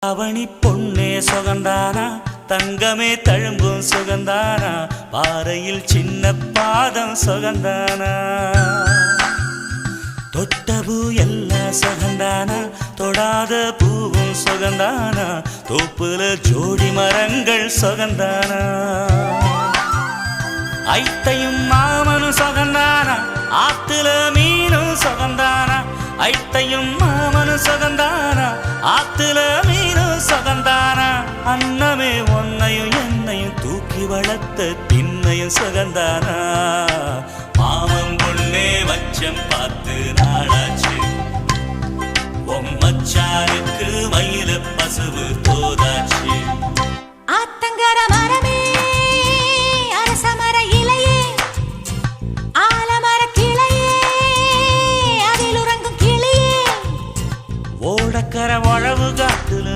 அவனி பொன்னே சுகந்தானா தங்கமே தழும்பும் சுகந்தானா பாறையில் சின்ன பாதம் சுகந்தானா தொட்டபூ எல்லாம் சுகந்தானா தொடாத பூவும் சுகந்தானா தோப்புல ஜோடி மரங்கள் சுகந்தானா ஐத்தையும் மாமனும் சுகந்தானா ஆத்துல மீனும் சுகந்தானா ஐத்தையும் மாமனும் சுகந்தானா ஆத்துல மீனும் சுகந்தானா அன்னமே ஒன்னையும் என்னையும் தூக்கி வளர்த்த திண்ணையும் சுகந்தானா மாமன் பொண்ணே வச்சம் பார்த்து நாளாச்சு மச்சானுக்கு மயில